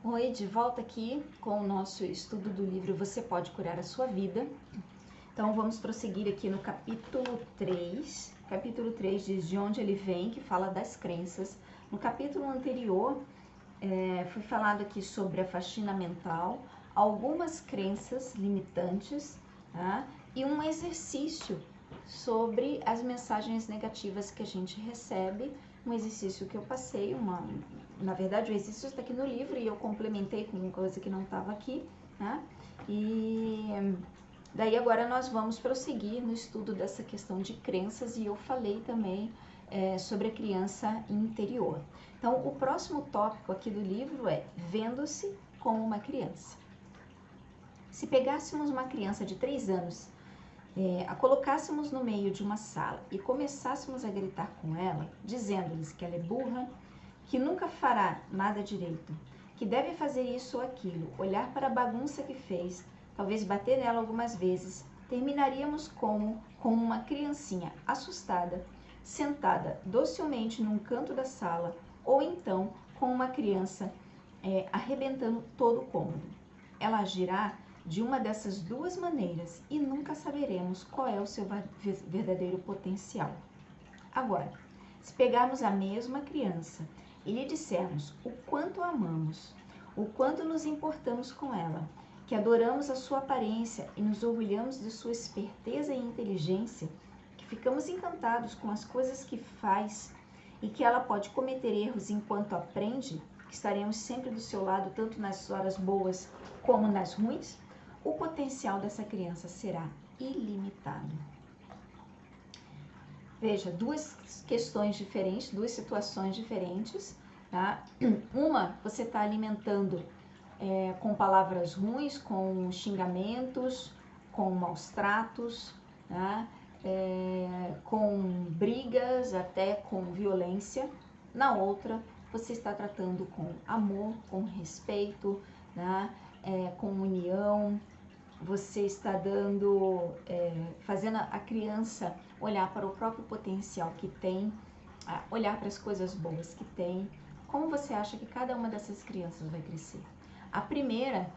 Oi, de volta aqui com o nosso estudo do livro Você Pode Curar a Sua Vida. Então vamos prosseguir aqui no capítulo 3. Capítulo 3 diz de onde ele vem, que fala das crenças. No capítulo anterior foi falado aqui sobre a faxina mental, algumas crenças limitantes, tá? E um exercício sobre as mensagens negativas que a gente recebe. Um exercício que eu passei, na verdade o exercício está aqui no livro e eu complementei com uma coisa que não estava aqui, né? E daí agora nós vamos prosseguir no estudo dessa questão de crenças e eu falei também sobre a criança interior. Então o próximo tópico aqui do livro é vendo-se como uma criança. Se pegássemos uma criança de 3 anos, a colocássemos no meio de uma sala e começássemos a gritar com ela, dizendo-lhes que ela é burra, que nunca fará nada direito, que deve fazer isso ou aquilo, olhar para a bagunça que fez, talvez bater nela algumas vezes, terminaríamos com uma criancinha assustada, sentada docilmente num canto da sala, ou então com uma criança arrebentando todo o cômodo. Ela agirá de uma dessas duas maneiras e nunca saberemos qual é o seu verdadeiro potencial. Agora, se pegarmos a mesma criança e lhe dissermos o quanto a amamos, o quanto nos importamos com ela, que adoramos a sua aparência e nos orgulhamos de sua esperteza e inteligência, que ficamos encantados com as coisas que faz e que ela pode cometer erros enquanto aprende, que estaremos sempre do seu lado tanto nas horas boas como nas ruins, o potencial dessa criança será ilimitado. Veja, duas questões diferentes, duas situações diferentes, tá? Uma, você está alimentando com palavras ruins, com xingamentos, com maus tratos, tá? Com brigas, até com violência. Na outra, você está tratando com amor, com respeito, tá? Com união. Você está fazendo a criança olhar para o próprio potencial que tem, olhar para as coisas boas que tem. Como você acha que cada uma dessas crianças vai crescer? A primeira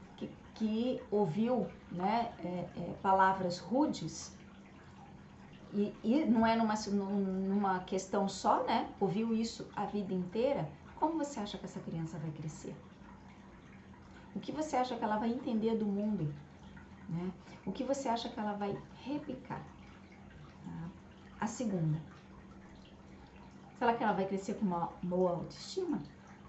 que ouviu, né, palavras rudes, e não é numa questão só, né? Ouviu isso a vida inteira, como você acha que essa criança vai crescer? O que você acha que ela vai entender do mundo? Né? O que você acha que ela vai replicar? Tá? A segunda, será que ela vai crescer com uma boa autoestima?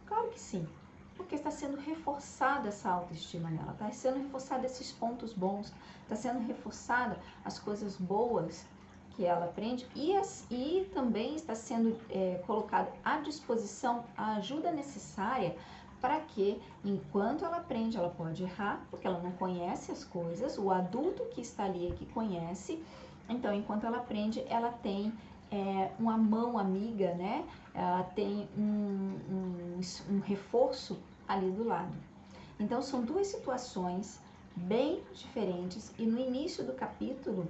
Claro que sim, porque está sendo reforçada essa autoestima nela, está sendo reforçada esses pontos bons, está sendo reforçada as coisas boas que ela aprende e também está sendo colocado à disposição a ajuda necessária para que, enquanto ela aprende, ela pode errar, porque ela não conhece as coisas, o adulto que está ali é que conhece, então, enquanto ela aprende, ela tem uma mão amiga, né? Ela tem um reforço ali do lado. Então, são duas situações bem diferentes, e no início do capítulo,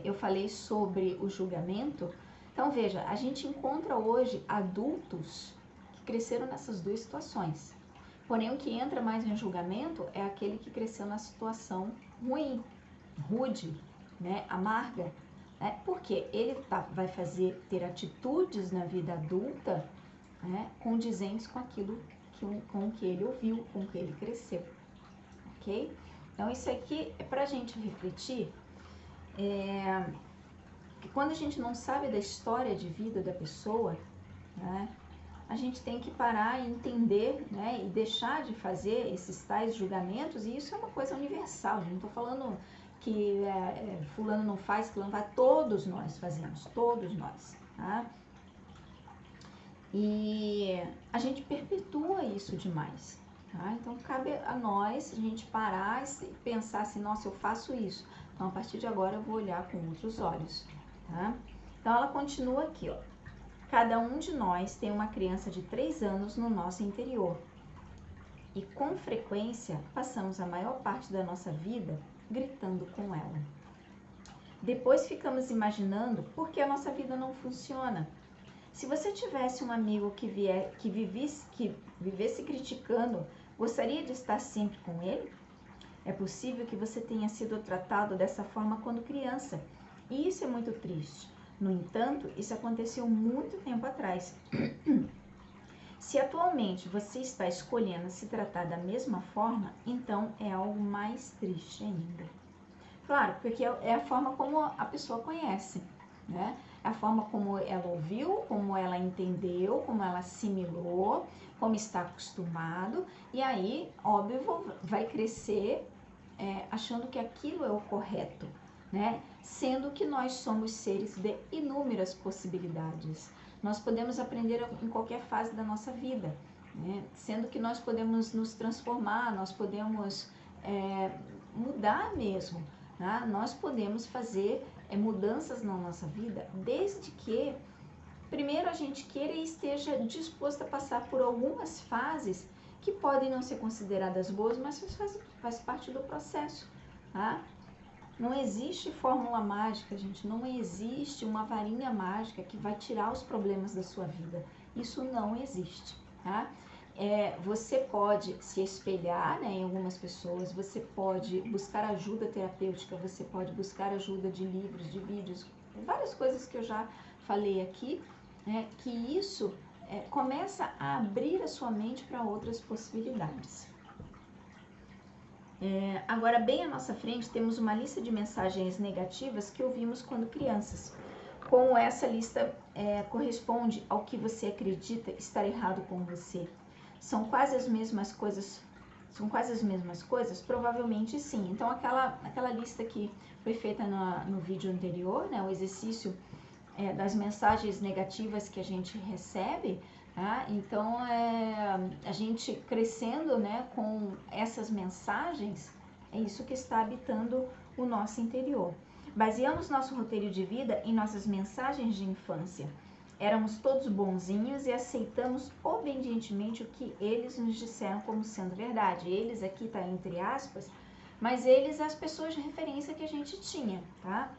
eu falei sobre o julgamento. Então, veja, a gente encontra hoje adultos cresceram nessas duas situações. Porém, o que entra mais em julgamento é aquele que cresceu na situação ruim, rude, né, amarga, né, porque ele vai ter atitudes na vida adulta, né, condizentes com aquilo com o que ele ouviu, com o que ele cresceu, ok? Então, isso aqui é para a gente refletir, que quando a gente não sabe da história de vida da pessoa, né, a gente tem que parar e entender, né, e deixar de fazer esses tais julgamentos, e isso é uma coisa universal, não estou falando que fulano não faz, fulano faz, todos nós fazemos, todos nós, tá? E a gente perpetua isso demais, tá? Então cabe a nós, a gente parar e pensar assim, nossa, eu faço isso, então a partir de agora eu vou olhar com outros olhos, tá? Então ela continua aqui, ó. Cada um de nós tem uma criança de 3 anos no nosso interior e com frequência passamos a maior parte da nossa vida gritando com ela. Depois ficamos imaginando por que a nossa vida não funciona. Se você tivesse um amigo que vivesse criticando, gostaria de estar sempre com ele? É possível que você tenha sido tratado dessa forma quando criança, e isso é muito triste. No entanto, isso aconteceu muito tempo atrás. Se atualmente você está escolhendo se tratar da mesma forma, então é algo mais triste ainda. Claro, porque é a forma como a pessoa conhece, né? É a forma como ela ouviu, como ela entendeu, como ela assimilou, como está acostumado, e aí, óbvio, vai crescer achando que aquilo é o correto, né? Sendo que nós somos seres de inúmeras possibilidades. Nós podemos aprender em qualquer fase da nossa vida, né? Sendo que nós podemos nos transformar, nós podemos mudar mesmo, né? Nós podemos fazer mudanças na nossa vida, desde que primeiro a gente queira e esteja disposto a passar por algumas fases que podem não ser consideradas boas, mas faz parte do processo, tá? Não existe fórmula mágica, gente, não existe uma varinha mágica que vai tirar os problemas da sua vida. Isso não existe, tá? Você pode se espelhar, né, em algumas pessoas, você pode buscar ajuda terapêutica, você pode buscar ajuda de livros, de vídeos, várias coisas que eu já falei aqui, né, que isso começa a abrir a sua mente para outras possibilidades. Agora, bem à nossa frente, temos uma lista de mensagens negativas que ouvimos quando crianças. Como essa lista corresponde ao que você acredita estar errado com você? São quase as mesmas coisas? Provavelmente sim. Então, aquela lista que foi feita no vídeo anterior, né, o exercício das mensagens negativas que a gente recebe, tá? Então, a gente crescendo, né, com essas mensagens, é isso que está habitando o nosso interior. Baseamos nosso roteiro de vida em nossas mensagens de infância. Éramos todos bonzinhos e aceitamos obedientemente o que eles nos disseram como sendo verdade. Eles aqui está entre aspas, mas eles as pessoas de referência que a gente tinha, tá?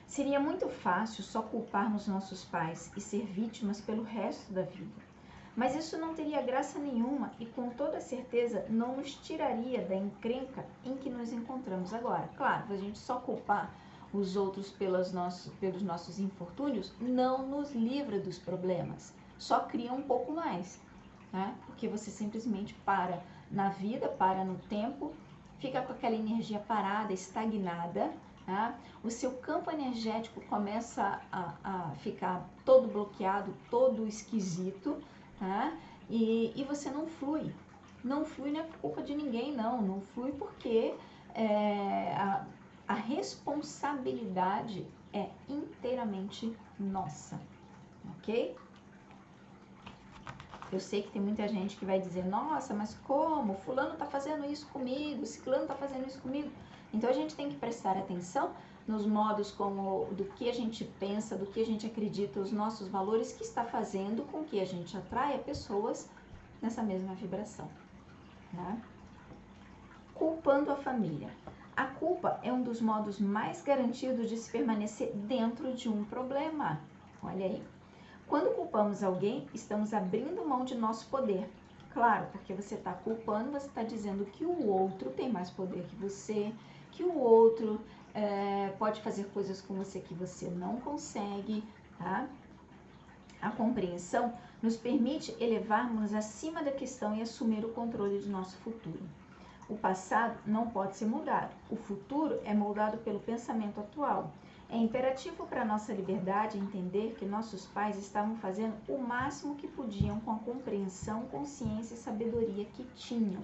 Seria muito fácil só culparmos nossos pais e ser vítimas pelo resto da vida. Mas isso não teria graça nenhuma e com toda certeza não nos tiraria da encrenca em que nos encontramos agora. Claro, a gente só culpar os outros pelos nossos infortúnios não nos livra dos problemas, só cria um pouco mais, né? Porque você simplesmente para na vida, para no tempo, fica com aquela energia parada, estagnada, tá? O seu campo energético começa a ficar todo bloqueado, todo esquisito, tá? E você não flui. Não flui não é culpa de ninguém, não flui porque a responsabilidade é inteiramente nossa, ok? Eu sei que tem muita gente que vai dizer, nossa, mas como? Fulano tá fazendo isso comigo, ciclano tá fazendo isso comigo. Então a gente tem que prestar atenção nos modos como do que a gente pensa, do que a gente acredita, os nossos valores que está fazendo com que a gente atraia pessoas nessa mesma vibração, né? Culpando a família. A culpa é um dos modos mais garantidos de se permanecer dentro de um problema. Olha aí. Quando culpamos alguém, estamos abrindo mão de nosso poder. Claro, porque você está culpando, você está dizendo que o outro tem mais poder que você, que o outro pode fazer coisas com você que você não consegue, tá? A compreensão nos permite elevarmos acima da questão e assumir o controle de nosso futuro. O passado não pode ser mudado. O futuro é moldado pelo pensamento atual. É imperativo para a nossa liberdade entender que nossos pais estavam fazendo o máximo que podiam com a compreensão, consciência e sabedoria que tinham.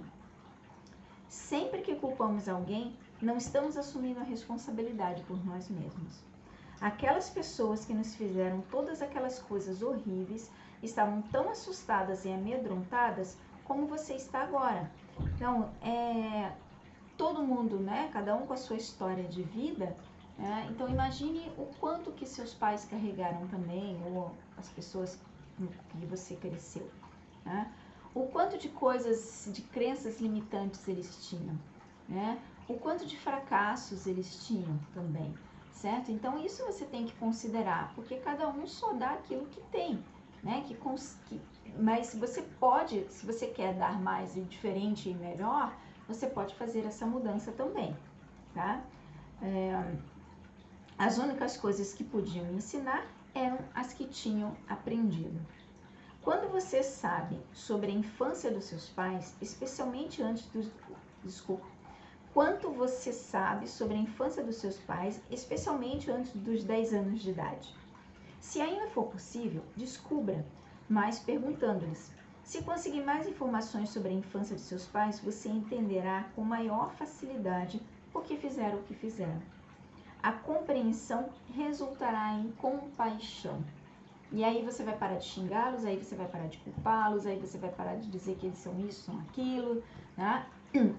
Sempre que culpamos alguém, não estamos assumindo a responsabilidade por nós mesmos. Aquelas pessoas que nos fizeram todas aquelas coisas horríveis estavam tão assustadas e amedrontadas como você está agora. Então, todo mundo, né? Cada um com a sua história de vida. Então, imagine o quanto que seus pais carregaram também, ou as pessoas que você cresceu. Né? O quanto de coisas, de crenças limitantes eles tinham. Né? O quanto de fracassos eles tinham também. certo? Então isso você tem que considerar, porque cada um só dá aquilo que tem, né? Mas você pode, se você quer dar mais e diferente e melhor, você pode fazer essa mudança também, tá? As únicas coisas que podiam ensinar eram as que tinham aprendido. Quando você sabe sobre a infância dos seus pais, especialmente antes dos... Desculpa. Quanto você sabe sobre a infância dos seus pais, especialmente antes dos 10 anos de idade? Se ainda for possível, descubra mais perguntando-lhes. Se conseguir mais informações sobre a infância de seus pais, você entenderá com maior facilidade por que fizeram o que fizeram. A compreensão resultará em compaixão. E aí você vai parar de xingá-los, aí você vai parar de culpá-los, aí você vai parar de dizer que eles são isso, são aquilo, né?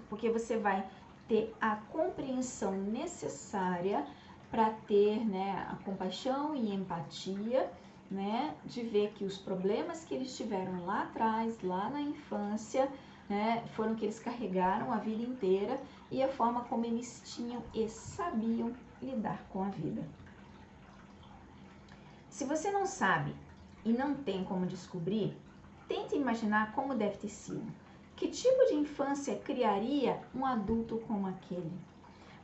Porque você vai ter a compreensão necessária para ter, né, a compaixão e empatia, né, de ver que os problemas que eles tiveram lá atrás, lá na infância, né, foram que eles carregaram a vida inteira e a forma como eles tinham e sabiam lidar com a vida. Se você não sabe e não tem como descobrir, tente imaginar como deve ter sido. Que tipo de infância criaria um adulto como aquele?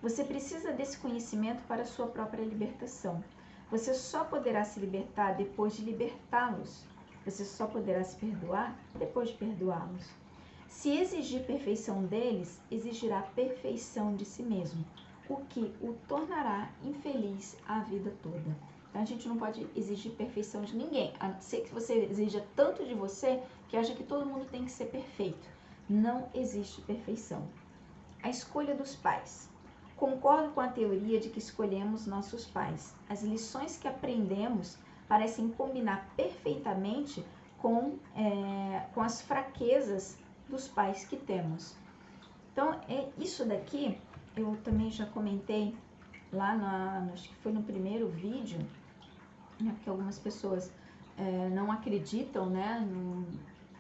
Você precisa desse conhecimento para a sua própria libertação. Você só poderá se libertar depois de libertá-los. Você só poderá se perdoar depois de perdoá-los. Se exigir perfeição deles, exigirá perfeição de si mesmo, o que o tornará infeliz a vida toda. Então, a gente não pode exigir perfeição de ninguém, a não ser que você exija tanto de você que acha que todo mundo tem que ser perfeito. Não existe perfeição. A escolha dos pais. Concordo com a teoria de que escolhemos nossos pais. As lições que aprendemos parecem combinar perfeitamente com as fraquezas dos pais que temos. Então, isso daqui eu também já comentei lá, acho que foi no primeiro vídeo, né, que algumas pessoas não acreditam, né,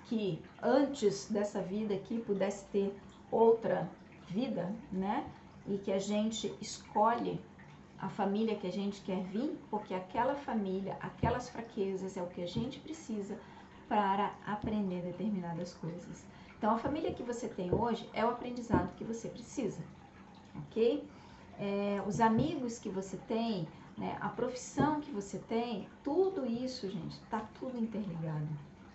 que antes dessa vida aqui pudesse ter outra vida, né, e que a gente escolhe a família que a gente quer vir, porque aquela família, aquelas fraquezas é o que a gente precisa para aprender determinadas coisas. Então, a família que você tem hoje é o aprendizado que você precisa, ok? Os amigos que você tem, né, a profissão que você tem, tudo isso, gente, está tudo interligado,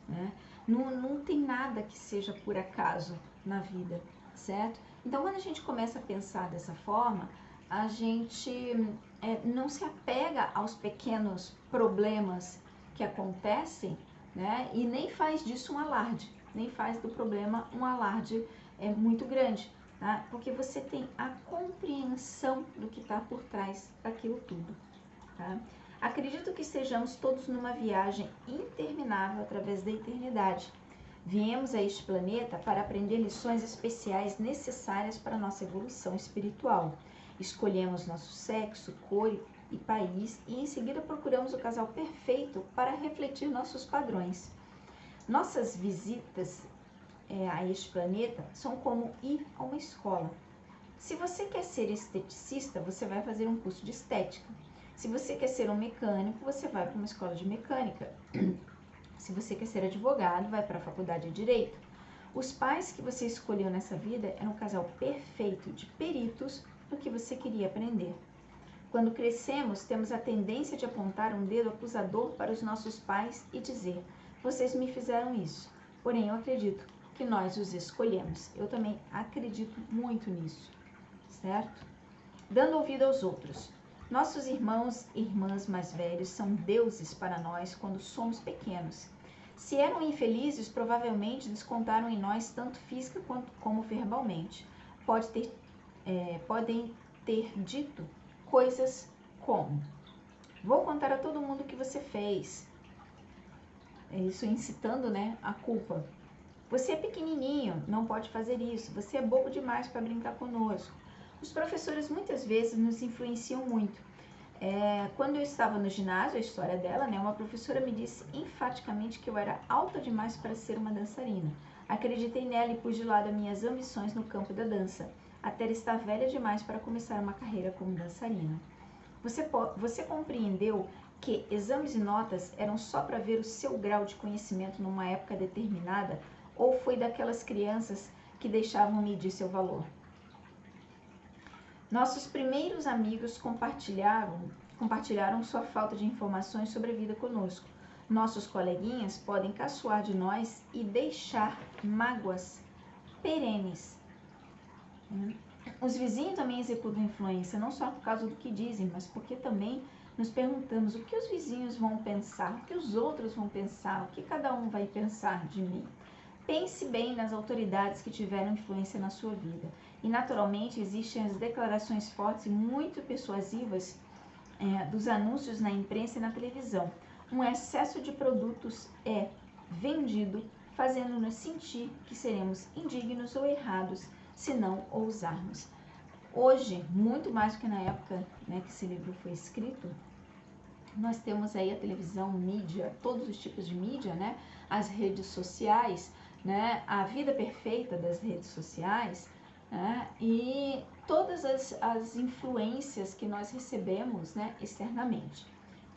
né? Não tem nada que seja por acaso na vida, certo? Então, quando a gente começa a pensar dessa forma, a gente não se apega aos pequenos problemas que acontecem, né? E nem faz disso um alarde, nem faz do problema um alarde muito grande, tá? Porque você tem a compreensão do que está por trás daquilo tudo, tá? Acredito que estejamos todos numa viagem interminável através da eternidade. Viemos a este planeta para aprender lições especiais necessárias para a nossa evolução espiritual. Escolhemos nosso sexo, cor e país e em seguida procuramos o casal perfeito para refletir nossos padrões. Nossas visitas a este planeta são como ir a uma escola. Se você quer ser esteticista, você vai fazer um curso de estética. Se você quer ser um mecânico, você vai para uma escola de mecânica. Se você quer ser advogado, vai para a faculdade de Direito. Os pais que você escolheu nessa vida eram um casal perfeito de peritos no que você queria aprender. Quando crescemos, temos a tendência de apontar um dedo acusador para os nossos pais e dizer: vocês me fizeram isso. Porém, eu acredito que nós os escolhemos. Eu também acredito muito nisso, certo? Dando ouvido aos outros. Nossos irmãos e irmãs mais velhos são deuses para nós quando somos pequenos. Se eram infelizes, provavelmente descontaram em nós tanto física como verbalmente. Podem ter dito coisas como: vou contar a todo mundo o que você fez. Isso incitando, né, a culpa. Você é pequenininho, não pode fazer isso. Você é bobo demais para brincar conosco. Os professores muitas vezes nos influenciam muito. Quando eu estava no ginásio, a história dela, né, uma professora me disse enfaticamente que eu era alta demais para ser uma dançarina. Acreditei nela e pus de lado minhas ambições no campo da dança, até estar velha demais para começar uma carreira como dançarina. Você compreendeu que exames e notas eram só para ver o seu grau de conhecimento numa época determinada? Ou foi daquelas crianças que deixavam medir seu valor? Nossos primeiros amigos compartilharam sua falta de informações sobre a vida conosco. Nossos coleguinhas podem caçoar de nós e deixar mágoas perenes. Os vizinhos também executam influência, não só por causa do que dizem, mas porque também nos perguntamos o que os vizinhos vão pensar, o que os outros vão pensar, o que cada um vai pensar de mim. Pense bem nas autoridades que tiveram influência na sua vida. E, naturalmente, existem as declarações fortes e muito persuasivas dos anúncios na imprensa e na televisão. Um excesso de produtos é vendido, fazendo-nos sentir que seremos indignos ou errados se não ousarmos. Hoje, muito mais do que na época, né, que esse livro foi escrito, nós temos aí a televisão, mídia, todos os tipos de mídia, né, as redes sociais, né, a vida perfeita das redes sociais, né, e todas as influências que nós recebemos, né, externamente.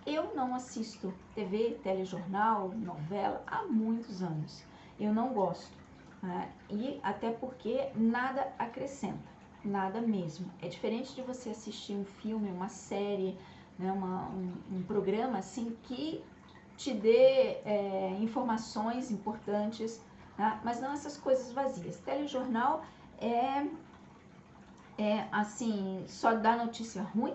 Eu não assisto TV, telejornal, novela há muitos anos. Eu não gosto, né, e até porque nada acrescenta, nada mesmo. É diferente de você assistir um filme, uma série, né, um programa assim que te dê informações importantes, né, mas não essas coisas vazias. Telejornal é assim, só dá notícia ruim,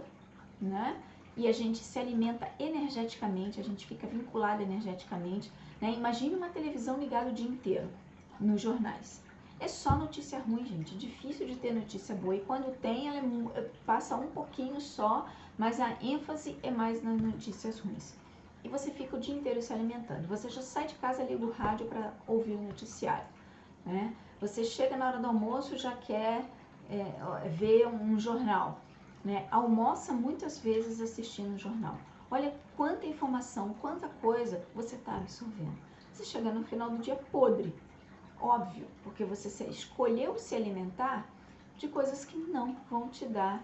né? E a gente se alimenta energeticamente, a gente fica vinculado energeticamente, né? Imagine uma televisão ligada o dia inteiro nos jornais. É só notícia ruim, gente. É difícil de ter notícia boa. E quando tem, ela passa um pouquinho só, mas a ênfase é mais nas notícias ruins. E você fica o dia inteiro se alimentando. Você já sai de casa, liga o rádio para ouvir o noticiário, né? Você chega na hora do almoço, já quer ver um jornal, né? Almoça muitas vezes assistindo o jornal. Olha quanta informação, quanta coisa você está absorvendo. Você chega no final do dia podre, óbvio, porque você escolheu se alimentar de coisas que não vão te dar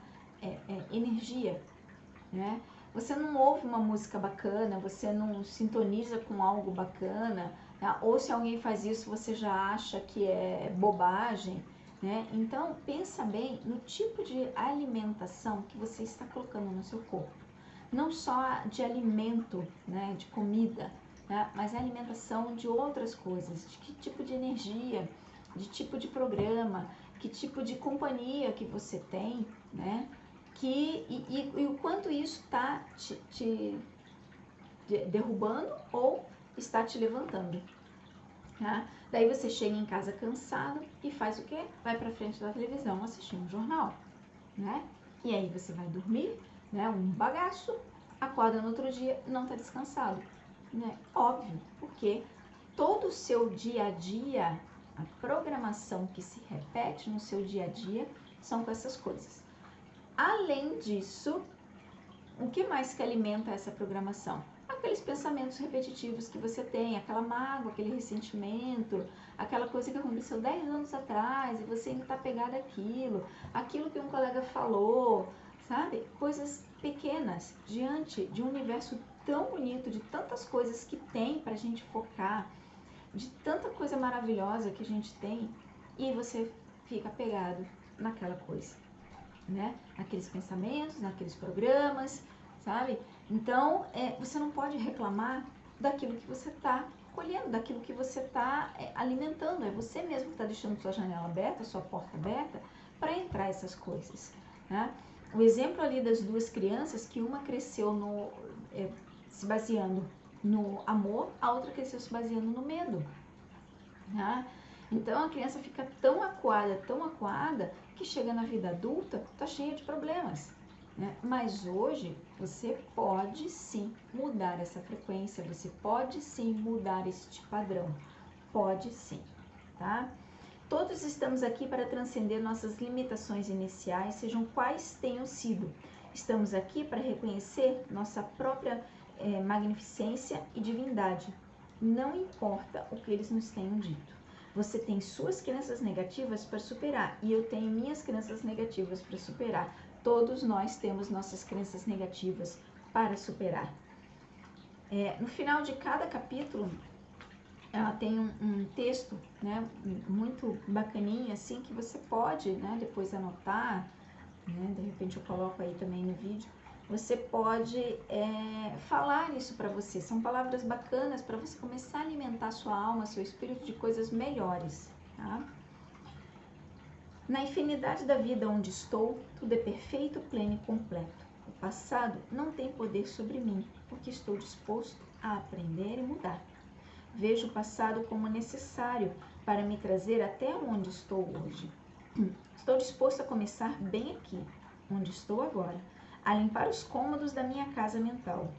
energia, né? Você não ouve uma música bacana, você não sintoniza com algo bacana, tá? Ou se alguém faz isso, você já acha que é bobagem, né? Então, pensa bem no tipo de alimentação que você está colocando no seu corpo. Não só de alimento, né, de comida, né, mas a alimentação de outras coisas, de que tipo de energia, de tipo de programa, que tipo de companhia que você tem, né? E o quanto isso está te derrubando ou está te levantando. Tá? Daí você chega em casa cansado e faz o quê? Vai para frente da televisão assistir um jornal, né? E aí você vai dormir, né? Um bagaço, acorda no outro dia, não está descansado, né? Óbvio, porque todo o seu dia a dia, a programação que se repete no seu dia a dia são com essas coisas. Além disso, o que mais que alimenta essa programação? Aqueles pensamentos repetitivos que você tem, aquela mágoa, aquele ressentimento, aquela coisa que aconteceu 10 anos atrás e você ainda está pegado àquilo, aquilo que um colega falou, sabe? Coisas pequenas diante de um universo tão bonito, de tantas coisas que tem para a gente focar, de tanta coisa maravilhosa que a gente tem, e você fica pegado naquela coisa, né? Naqueles pensamentos, naqueles programas, sabe? Então, você não pode reclamar daquilo que você está colhendo, daquilo que você está alimentando. É você mesmo que está deixando sua janela aberta, sua porta aberta, para entrar essas coisas, né? O exemplo ali das duas crianças, que uma cresceu se baseando no amor, a outra cresceu se baseando no medo, né? Então a criança fica tão acuada, que chega na vida adulta, tá cheia de problemas, né? Mas hoje você pode sim mudar essa frequência, você pode sim mudar este padrão, pode sim, tá? Todos estamos aqui para transcender nossas limitações iniciais, sejam quais tenham sido. Estamos aqui para reconhecer nossa própria magnificência e divindade. Não importa o que eles nos tenham dito. Você tem suas crenças negativas para superar e eu tenho minhas crenças negativas para superar. Todos nós temos nossas crenças negativas para superar. No final de cada capítulo, ela tem um texto, né, muito bacaninha, assim, que você pode, né, depois anotar, né, de repente eu coloco aí também no vídeo. Você pode falar isso para você. São palavras bacanas para você começar a alimentar sua alma, seu espírito de coisas melhores, tá? Na infinidade da vida onde estou, tudo é perfeito, pleno e completo. O passado não tem poder sobre mim, porque estou disposto a aprender e mudar. Vejo o passado como necessário para me trazer até onde estou hoje. Estou disposto a começar bem aqui, onde estou agora, a limpar os cômodos da minha casa mental.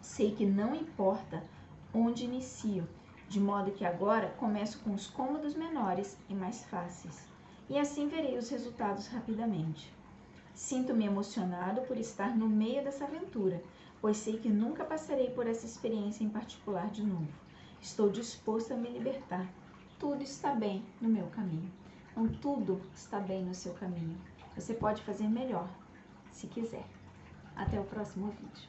Sei que não importa onde inicio, de modo que agora começo com os cômodos menores e mais fáceis. E assim verei os resultados rapidamente. Sinto-me emocionado por estar no meio dessa aventura, pois sei que nunca passarei por essa experiência em particular de novo. Estou disposto a me libertar. Tudo está bem no meu caminho. Então, tudo está bem no seu caminho. Você pode fazer melhor, se quiser. Até o próximo vídeo.